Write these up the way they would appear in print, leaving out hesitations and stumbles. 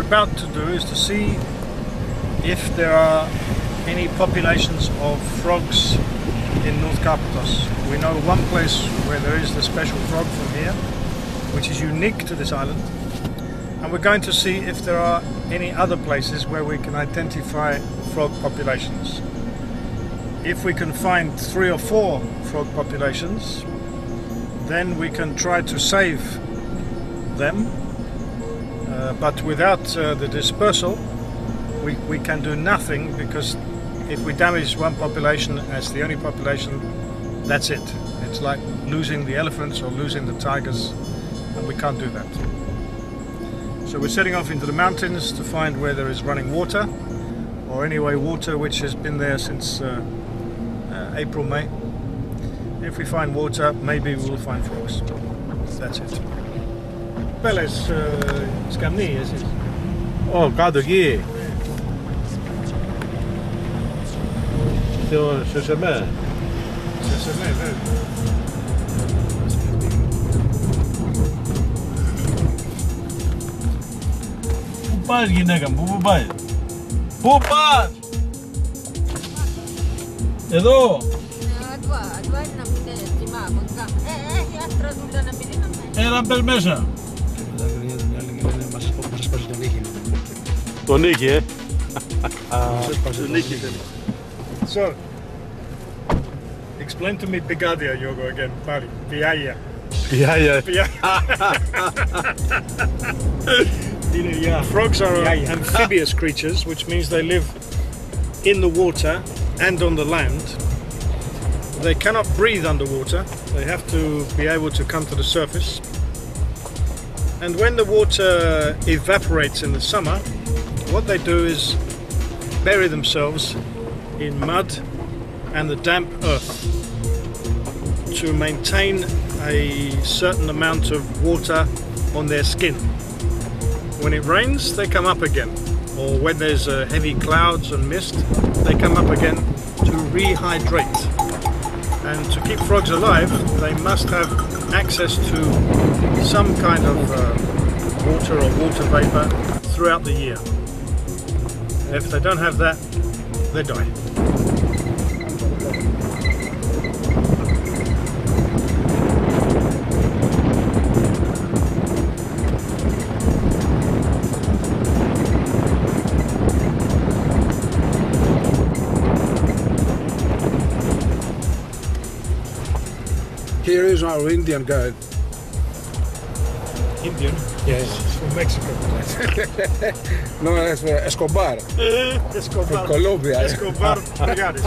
about to do is to see if there are any populations of frogs in North Carpathos. We know one place where there is the special frog from here, which is unique to this island, and we're going to see if there are any other places where we can identify frog populations. If we can find 3 or 4 frog populations, then we can try to save them, but without the dispersal we can do nothing, because if we damage one population as the only population, that's it. It's like losing the elephants or losing the tigers, and we can't do that. So we're setting off into the mountains to find where there is running water, or anyway water which has been there since April, May. If we find water, maybe we will find frogs. That's it. Πέλες σκαμνί εσείς. Ω, κάτω εκεί. Σε σεμέ. Σε σεμέ, βέβαια. Πού πας γυναίκα μου, πού πας? Πού πας? Εδώ. Έλα μπες μέσα. Μας σπάζει τον ήχη. Τον ήχη, Τον ήχη θέλει. So, explain to me Pigadia, Yogo, again. Pari. Piaia. Πιάγια. Frogs are amphibious creatures, which means they live in the water and on the land. They cannot breathe underwater. They have to be able to come to the surface. And when the water evaporates in the summer, what they do is bury themselves in mud and the damp earth to maintain a certain amount of water on their skin. When it rains, they come up again, or when there's heavy clouds and mist, they come up again to rehydrate. And to keep frogs alive, they must have access to some kind of water or water vapor throughout the year. If they don't have that, they die. Here is our Indian guide. Indian? Yes. It's from Mexico. No, it's Escobar. Escobar. From Colombia. Escobar Priaris.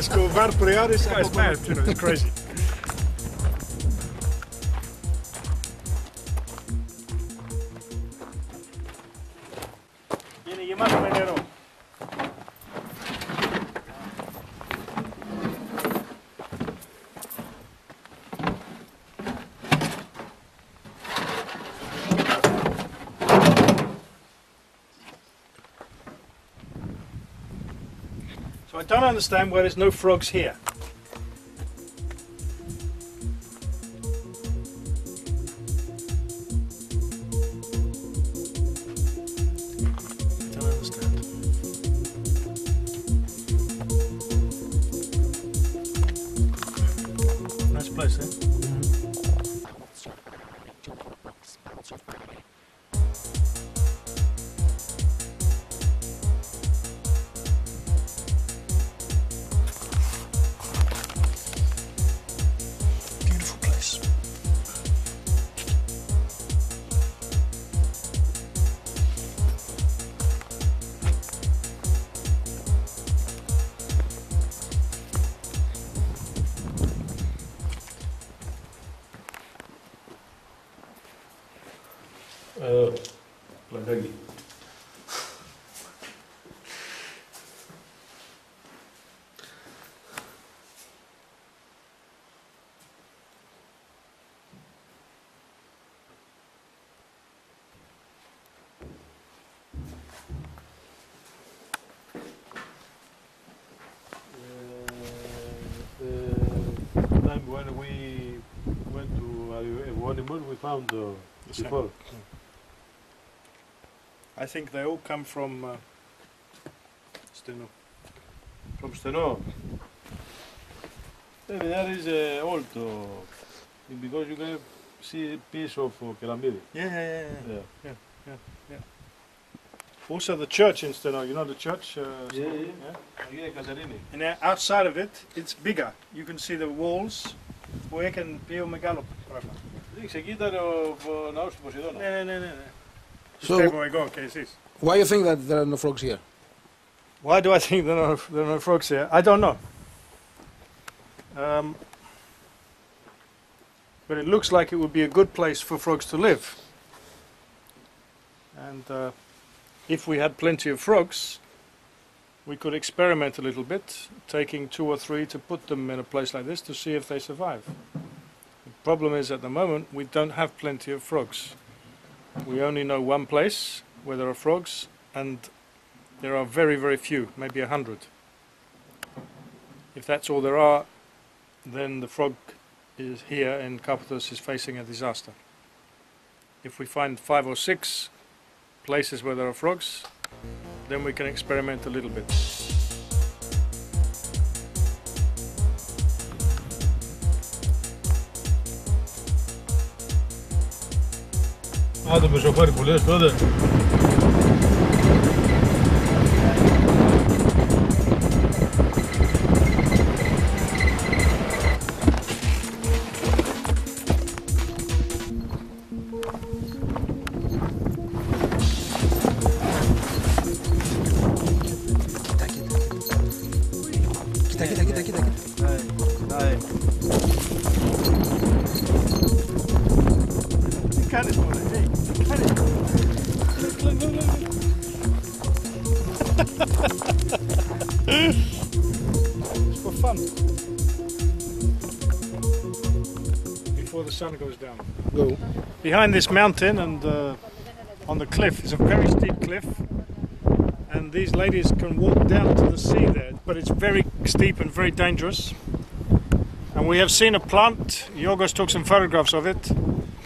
Escobar Priaris. It's mad, you know, it's crazy. Είναι γεμάτο με νερό. So I don't understand why there's no frogs here. I don't understand. Nice place, eh? Beautiful place. Πλακάκι. Time when we went to one we found before. I think they all come from Steno. From Steno. That is old, because you can see a piece of Kelambiri. Yeah. Also the church in Steno, you know the church? And outside of it, it's bigger. You can see the walls. Where can πιο μεγάλο πράγμα. Εκεί ήταν ο ναός του Ποσειδώνα. Ναι. So, why you think that there are no frogs here? Why do I think there are no frogs here? I don't know. But it looks like it would be a good place for frogs to live. And if we had plenty of frogs, we could experiment a little bit, taking 2 or 3 to put them in a place like this to see if they survive. The problem is at the moment we don't have plenty of frogs. We only know one place where there are frogs, and there are very, very few, maybe 100. If that's all there are, then the frog is here in Karpathos is facing a disaster. If we find 5 or 6 places where there are frogs, then we can experiment a little bit. Το πεσοφάρι που λες τότε. Κοίτα. Τι κάνεις μωρέ, τι κάνεις. It's for fun. Before the sun goes down. Go. Behind this mountain and on the cliff is a very steep cliff, and these ladies can walk down to the sea there, but it's very steep and very dangerous. And we have seen a plant. Yorgos took some photographs of it,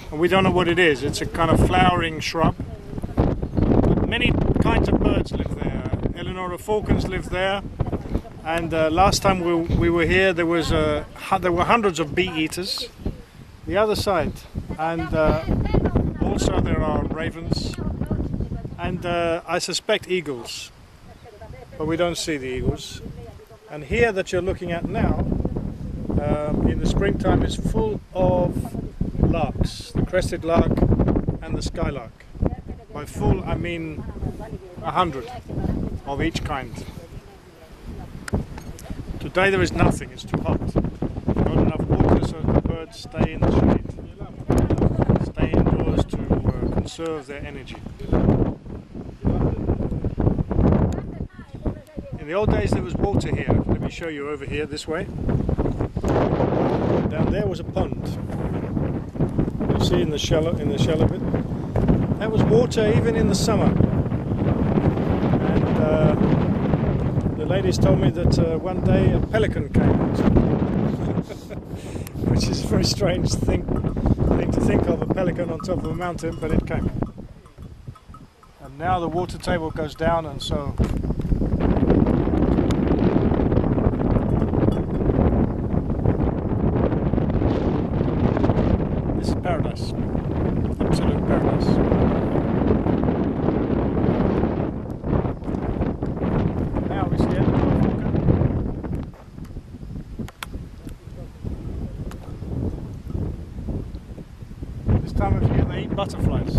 and we don't know what it is. It's a kind of flowering shrub. But many kinds of birds live there. Eleonora falcons live there, and last time we were here there were hundreds of bee eaters. The other side, and also there are ravens, and I suspect eagles, but we don't see the eagles. And here that you're looking at now, in the springtime, is full of larks, the crested lark and the skylark. By full I mean 100 of each kind. Today there is nothing, it's too hot. Not enough water, so the birds stay in the shade. Stay indoors to conserve their energy. In the old days there was water here. Let me show you over here this way. Down there was a pond. You see in the shallow bit. There was water even in the summer. And the ladies told me that one day a pelican came, which is a very strange thing to think of, a pelican on top of a mountain, but it came. And now the water table goes down, and so this is paradise, absolute paradise. Now we see it. This time of year they eat butterflies.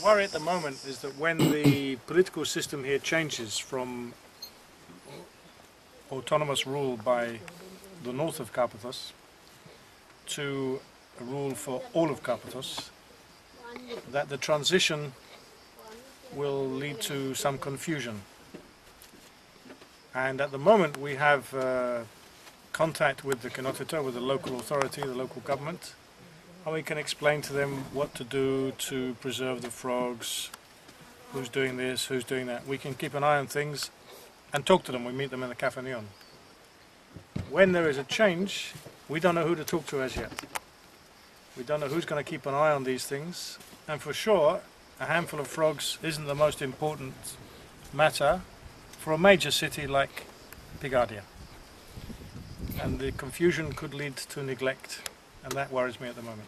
Worry at the moment is that when the political system here changes from autonomous rule by the north of Karpathos to a rule for all of Karpathos, that the transition will lead to some confusion. And at the moment we have contact with the Kenotita, with the local authority, the local government, and we can explain to them what to do to preserve the frogs, who's doing this, who's doing that. We can keep an eye on things and talk to them. We meet them in the Cafe Neon. When there is a change, we don't know who to talk to as yet. We don't know who's going to keep an eye on these things, and for sure a handful of frogs isn't the most important matter for a major city like Picardia. And the confusion could lead to neglect, and that worries me at the moment.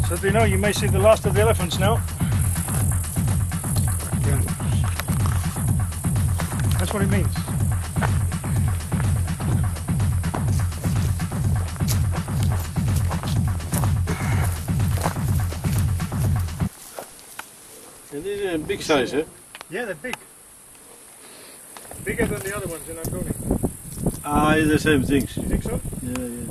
So do you know, you may see the last of the elephants now. Yeah. That's what it means. And these are big size, eh? Yeah, they're big. Bigger than the other ones in Angola. Ah, it's the same things. You think so? Yeah.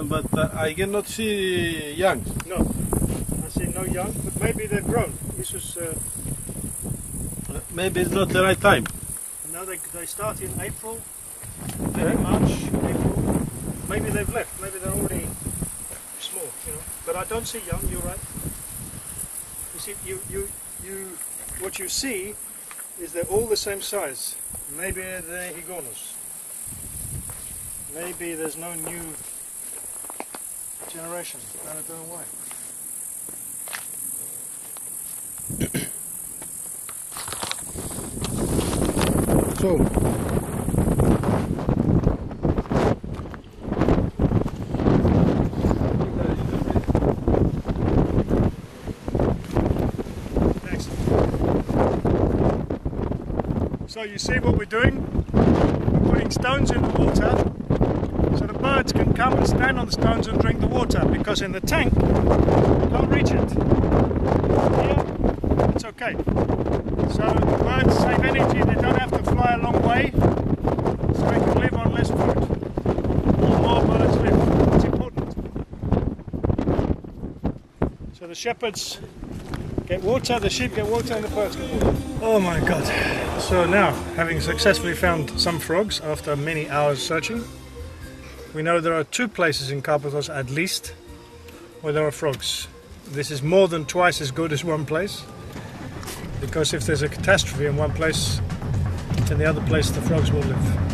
But I cannot see young. No. I see no young, but maybe they've grown. This was... Maybe it's not the right time. No, they start in April, maybe March, April. Maybe they've left. Maybe they're already small, you know. But I don't see young. You're right. You see, what you see is they're all the same size. Maybe they're higonos. Maybe there's no new generation. I don't know why. So, So you see what we're doing? We're putting stones in the water so the birds can come and stand on the stones and drink the water, because in the tank you can't reach it. Here it's okay. So the birds save energy, they don't have to fly a long way, so they can live on less food. More birds live. It's important. So the shepherds get water, the sheep get water, and the birds get water. Oh my god. So now, having successfully found some frogs after many hours searching, we know there are 2 places in Karpathos at least where there are frogs. This is more than twice as good as one place, because if there's a catastrophe in one place, in the other place the frogs will live.